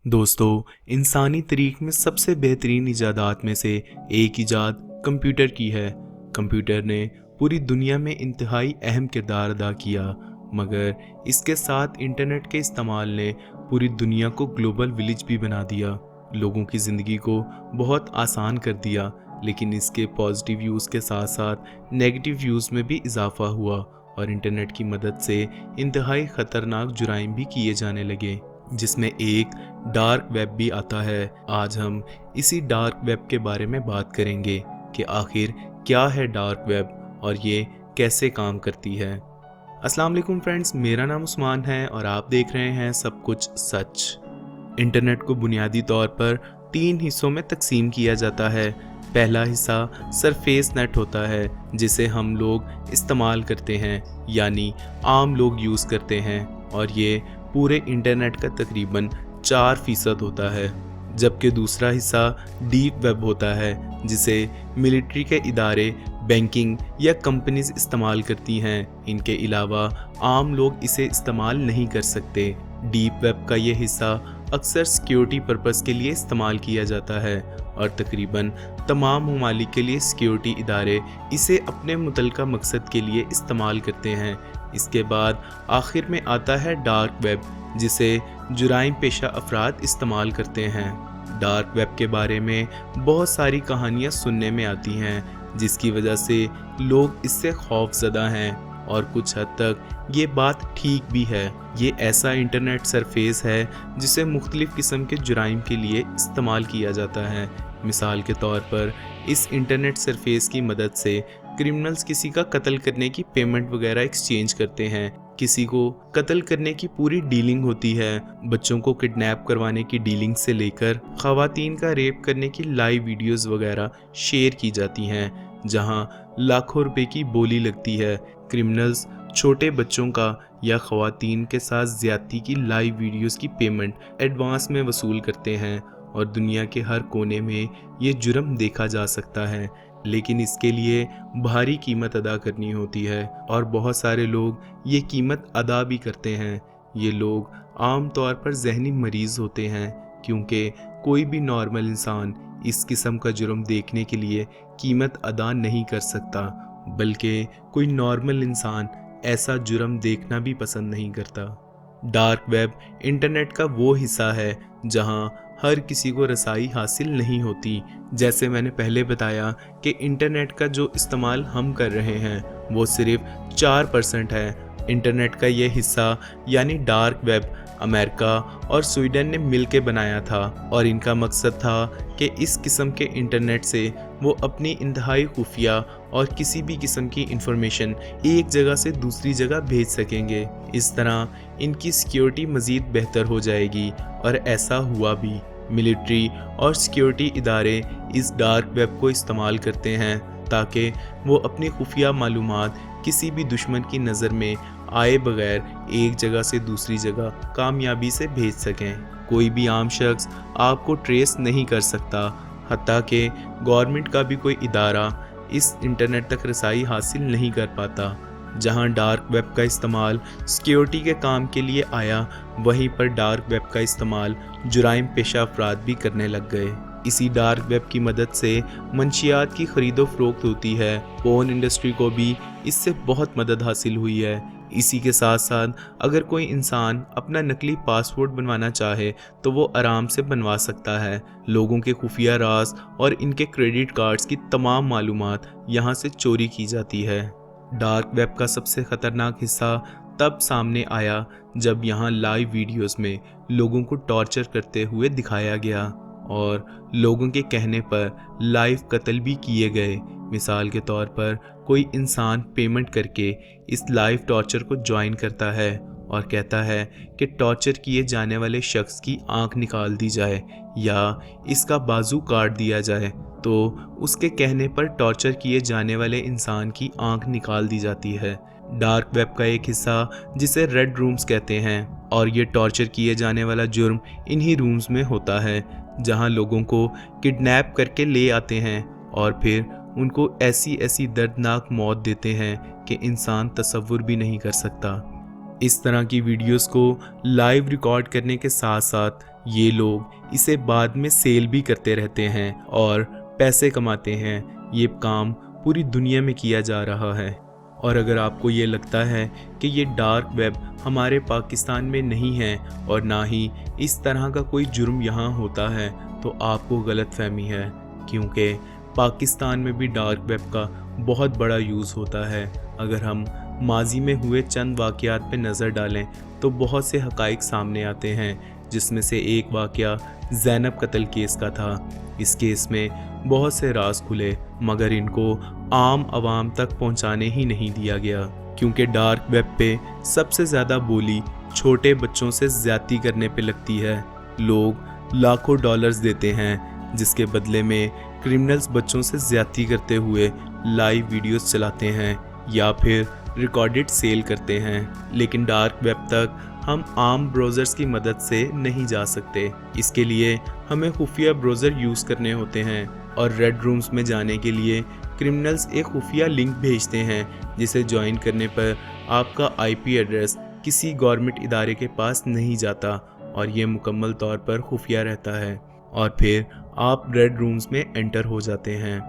दोस्तों, इंसानी तारीख में सबसे बेहतरीन इजादात में से एक इजाद कंप्यूटर की है। कंप्यूटर ने पूरी दुनिया में इंतहाई अहम किरदार अदा किया, मगर इसके साथ इंटरनेट के इस्तेमाल ने पूरी दुनिया को ग्लोबल विलेज भी बना दिया। लोगों की ज़िंदगी को बहुत आसान कर दिया, लेकिन इसके पॉजिटिव यूज़ के साथ साथ नेगेटिव यूज़ में भी इजाफा हुआ और इंटरनेट की मदद से इंतहाई ख़तरनाक जुराइम भी किए जाने लगे, जिसमें एक डार्क वेब भी आता है। आज हम इसी डार्क वेब के बारे में बात करेंगे कि आखिर क्या है डार्क वेब और ये कैसे काम करती है। अस्सलाम वालेकुम फ्रेंड्स, मेरा नाम उस्मान है और आप देख रहे हैं सब कुछ सच। इंटरनेट को बुनियादी तौर पर 3 हिस्सों में तकसीम किया जाता है। पहला हिस्सा सरफेस नेट होता है, जिसे हम लोग इस्तेमाल करते हैं, यानी आम लोग यूज़ करते हैं, और ये पूरे इंटरनेट का तकरीबन 4% होता है। जबकि दूसरा हिस्सा डीप वेब होता है, जिसे मिलिट्री के इदारे, बैंकिंग या कंपनीज इस्तेमाल करती हैं। इनके अलावा आम लोग इसे इस्तेमाल नहीं कर सकते। डीप वेब का ये हिस्सा अक्सर सिक्योरिटी पर्पस के लिए इस्तेमाल किया जाता है और तकरीबन तमाम ममालिक के लिए सिक्योरिटी इदारे इसे अपने मुतल्लिका मकसद के लिए इस्तेमाल करते हैं। इसके बाद आखिर में आता है डार्क वेब, जिसे जुराइम पेशा अफराद इस्तेमाल करते हैं। डार्क वेब के बारे में बहुत सारी कहानियाँ सुनने में आती हैं, जिसकी वजह से लोग इससे खौफज़दा हैं, और कुछ हद तक ये बात ठीक भी है। ये ऐसा इंटरनेट सरफेस है जिसे मुख्तलिफ़ किस्म के जुराइम के लिए इस्तेमाल किया जाता है। मिसाल के तौर पर इस इंटरनेट सरफेस की मदद से क्रिमिनल्स किसी का कत्ल करने की पेमेंट वगैरह एक्सचेंज करते हैं। किसी को कत्ल करने की पूरी डीलिंग होती है। बच्चों को किडनैप करवाने की डीलिंग से लेकर ख़वातीन का रेप करने की लाइव वीडियोस वगैरह शेयर की जाती हैं, जहां लाखों रुपए की बोली लगती है। क्रिमिनल्स छोटे बच्चों का या ख़वातीन के साथ ज़्यादती की लाइव वीडियोस की पेमेंट एडवांस में वसूल करते हैं, और दुनिया के हर कोने में ये जुर्म देखा जा सकता है। लेकिन इसके लिए भारी कीमत अदा करनी होती है, और बहुत सारे लोग ये कीमत अदा भी करते हैं। ये लोग आम तौर पर जहनी मरीज़ होते हैं, क्योंकि कोई भी नॉर्मल इंसान इस किस्म का जुर्म देखने के लिए कीमत अदा नहीं कर सकता, बल्कि कोई नॉर्मल इंसान ऐसा जुर्म देखना भी पसंद नहीं करता। डार्क वेब इंटरनेट का वो हिस्सा है जहां हर किसी को रसाई हासिल नहीं होती। जैसे मैंने पहले बताया कि इंटरनेट का जो इस्तेमाल हम कर रहे हैं वो सिर्फ 4% है। इंटरनेट का ये हिस्सा यानी डार्क वेब अमेरिका और स्वीडन ने मिलकर बनाया था, और इनका मकसद था कि इस किस्म के इंटरनेट से वो अपनी इंतहाई खुफिया और किसी भी किस्म की इंफॉर्मेशन एक जगह से दूसरी जगह भेज सकेंगे। इस तरह इनकी सिक्योरिटी मज़ीद बेहतर हो जाएगी, और ऐसा हुआ भी। मिलिट्री और सिक्योरिटी इदारे इस डार्क वेब को इस्तेमाल करते हैं ताकि वो अपनी खुफिया मालूमात किसी भी दुश्मन की नज़र में आए बगैर एक जगह से दूसरी जगह कामयाबी से भेज सकें। कोई भी आम शख्स आपको ट्रेस नहीं कर सकता, हत्ता कि गवर्नमेंट का भी कोई इदारा इस इंटरनेट तक रसाई हासिल नहीं कर पाता। जहां डार्क वेब का इस्तेमाल सिक्योरिटी के काम के लिए आया, वहीं पर डार्क वेब का इस्तेमाल जुराइम पेशा अफराद भी करने लग गए। इसी डार्क वेब की मदद से मंशियात की खरीदो फरोख्त होती है। पोर्न इंडस्ट्री को भी इससे बहुत मदद हासिल हुई है। इसी के साथ साथ अगर कोई इंसान अपना नकली पासपोर्ट बनवाना चाहे तो वो आराम से बनवा सकता है। लोगों के खुफिया राज और इनके क्रेडिट कार्ड्स की तमाम मालूमात यहाँ से चोरी की जाती है। डार्क वेब का सबसे ख़तरनाक हिस्सा तब सामने आया जब यहाँ लाइव वीडियोस में लोगों को टॉर्चर करते हुए दिखाया गया, और लोगों के कहने पर लाइव कत्ल भी किए गए। मिसाल के तौर पर कोई इंसान पेमेंट करके इस लाइव टॉर्चर को ज्वाइन करता है और कहता है कि टॉर्चर किए जाने वाले शख्स की आंख निकाल दी जाए या इसका बाजू काट दिया जाए, तो उसके कहने पर टॉर्चर किए जाने वाले इंसान की आंख निकाल दी जाती है। डार्क वेब का एक हिस्सा जिसे रेड रूम्स कहते हैं, और ये टॉर्चर किए जाने वाला जुर्म इन्हीं रूम्स में होता है, जहां लोगों को किडनैप करके ले आते हैं और फिर उनको ऐसी ऐसी दर्दनाक मौत देते हैं कि इंसान तसव्वुर भी नहीं कर सकता। इस तरह की वीडियोस को लाइव रिकॉर्ड करने के साथ साथ ये लोग इसे बाद में सेल भी करते रहते हैं और पैसे कमाते हैं। ये काम पूरी दुनिया में किया जा रहा है। और अगर आपको ये लगता है कि ये डार्क वेब हमारे पाकिस्तान में नहीं है और ना ही इस तरह का कोई जुर्म यहाँ होता है, तो आपको गलतफहमी है, क्योंकि पाकिस्तान में भी डार्क वेब का बहुत बड़ा यूज़ होता है। अगर हम माजी में हुए चंद वाक़यात पे नज़र डालें तो बहुत से हक़ाइक़ सामने आते हैं, जिसमें से एक वाक़या ज़ैनब कत्ल केस का था। इस केस में बहुत से राज खुले, मगर इनको आम आवाम तक पहुंचाने ही नहीं दिया गया, क्योंकि डार्क वेब पे सबसे ज़्यादा बोली छोटे बच्चों से ज़्यादती करने पे लगती है। लोग लाखों डॉलर्स देते हैं, जिसके बदले में क्रिमिनल्स बच्चों से ज़्यादती करते हुए लाइव वीडियोस चलाते हैं या फिर रिकॉर्डेड सेल करते हैं। लेकिन डार्क वेब तक हम आम ब्राउज़र्स की मदद से नहीं जा सकते। इसके लिए हमें खुफिया ब्राउज़र यूज़ करने होते हैं, और रेड रूम्स में जाने के लिए क्रिमिनल्स एक खुफिया लिंक भेजते हैं, जिसे ज्वाइन करने पर आपका आईपी एड्रेस किसी गवर्नमेंट इदारे के पास नहीं जाता और ये मुकम्मल तौर पर खुफिया रहता है, और फिर आप रेड रूम्स में एंटर हो जाते हैं।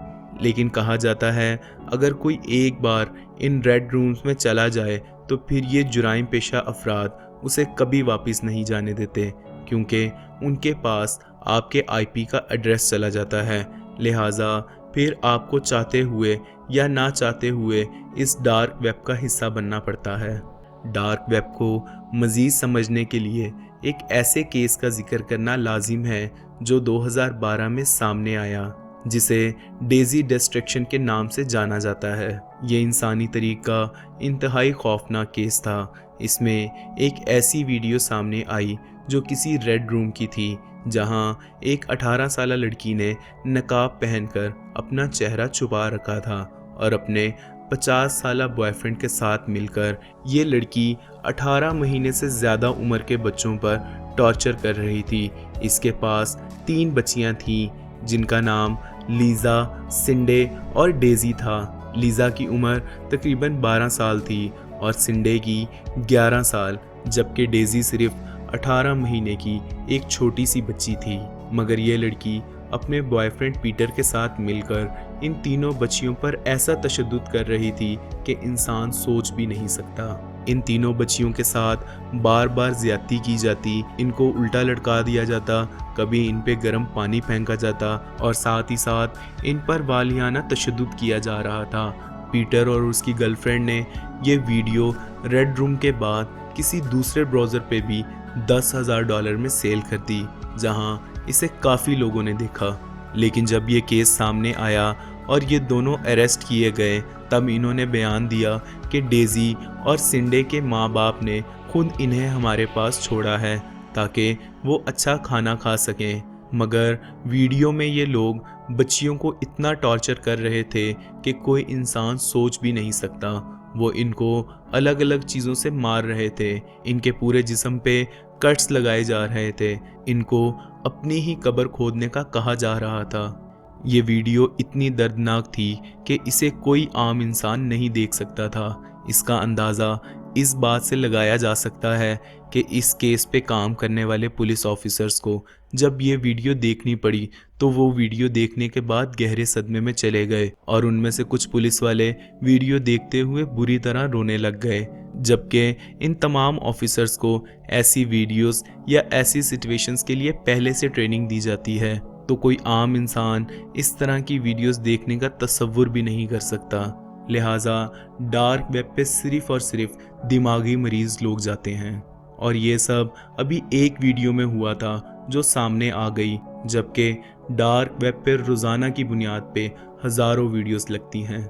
लेकिन कहा जाता है अगर कोई एक बार इन रेड रूम्स में चला जाए तो फिर ये जुराइम पेशा अफराद उसे कभी वापस नहीं जाने देते, क्योंकि उनके पास आपके आईपी का एड्रेस चला जाता है। लिहाजा फिर आपको चाहते हुए या ना चाहते हुए इस डार्क वेब का हिस्सा बनना पड़ता है। डार्क वेब को मज़ीद समझने के लिए एक ऐसे केस का जिक्र करना लाजिम है जो 2012 में सामने आया, जिसे डेज़ी डिस्ट्रैक्शन के नाम से जाना जाता है। ये इंसानी तरीक़ का इंतहाई खौफनाक केस था। इसमें एक ऐसी वीडियो सामने आई जो किसी रेड रूम की थी, जहां एक 18 साल लड़की ने नकाब पहनकर अपना चेहरा छुपा रखा था और अपने 50 साल बॉयफ्रेंड के साथ मिलकर ये लड़की 18 महीने से ज़्यादा उम्र के बच्चों पर टॉर्चर कर रही थी। इसके पास 3 बच्चियां थीं, जिनका नाम लीज़ा, सिंडे और डेज़ी था। लीज़ा की उम्र तकरीबन 12 साल थी और सिंडे की 11 साल, जबकि डेज़ी सिर्फ 18 महीने की एक छोटी सी बच्ची थी। मगर ये लड़की अपने बॉयफ्रेंड पीटर के साथ मिलकर इन तीनों बच्चियों पर ऐसा तशद्दुद कर रही थी कि इंसान सोच भी नहीं सकता। इन तीनों बच्चियों के साथ बार बार ज्यादती की जाती, इनको उल्टा लटका दिया जाता, कभी इन पे गर्म पानी फेंका जाता और साथ ही साथ इन पर वालियाना तशद्दुद किया जा रहा था। पीटर और उसकी गर्लफ्रेंड ने ये वीडियो रेड रूम के बाद किसी दूसरे ब्राउज़र पे भी $10,000 में सेल कर दी, जहां इसे काफ़ी लोगों ने देखा। लेकिन जब ये केस सामने आया और ये दोनों अरेस्ट किए गए, तब इन्होंने बयान दिया कि डेज़ी और सिंडे के माँ बाप ने खुद इन्हें हमारे पास छोड़ा है ताकि वो अच्छा खाना खा सकें। मगर वीडियो में ये लोग बच्चियों को इतना टॉर्चर कर रहे थे कि कोई इंसान सोच भी नहीं सकता। वो इनको अलग अलग चीज़ों से मार रहे थे, इनके पूरे जिस्म पे कट्स लगाए जा रहे थे, इनको अपनी ही कब्र खोदने का कहा जा रहा था। ये वीडियो इतनी दर्दनाक थी कि इसे कोई आम इंसान नहीं देख सकता था। इसका अंदाज़ा इस बात से लगाया जा सकता है कि इस केस पे काम करने वाले पुलिस ऑफिसर्स को जब ये वीडियो देखनी पड़ी तो वो वीडियो देखने के बाद गहरे सदमे में चले गए और उनमें से कुछ पुलिस वाले वीडियो देखते हुए बुरी तरह रोने लग गए। जबकि इन तमाम ऑफिसर्स को ऐसी वीडियोस या ऐसी सिचुएशंस के लिए पहले से ट्रेनिंग दी जाती है, तो कोई आम इंसान इस तरह की वीडियोस देखने का तसव्वुर भी नहीं कर सकता। लिहाजा डार्क वेब पे सिर्फ और सिर्फ दिमागी मरीज लोग जाते हैं, और ये सब अभी एक वीडियो में हुआ था जो सामने आ गई, जबकि डार्क वेब पे रोज़ाना की बुनियाद पे हज़ारों वीडियोस लगती हैं।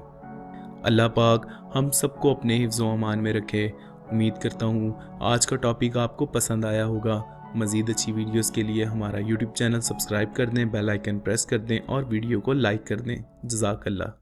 अल्लाह पाक हम सबको अपने हिफ्ज़-ओ अमान में रखे। उम्मीद करता हूँ आज का टॉपिक आपको पसंद आया होगा। मज़ीद अच्छी वीडियोस के लिए हमारा यूट्यूब चैनल सब्सक्राइब कर दें, बेल आइकन प्रेस कर दें और वीडियो को लाइक कर दें। जज़ाकल्लाह।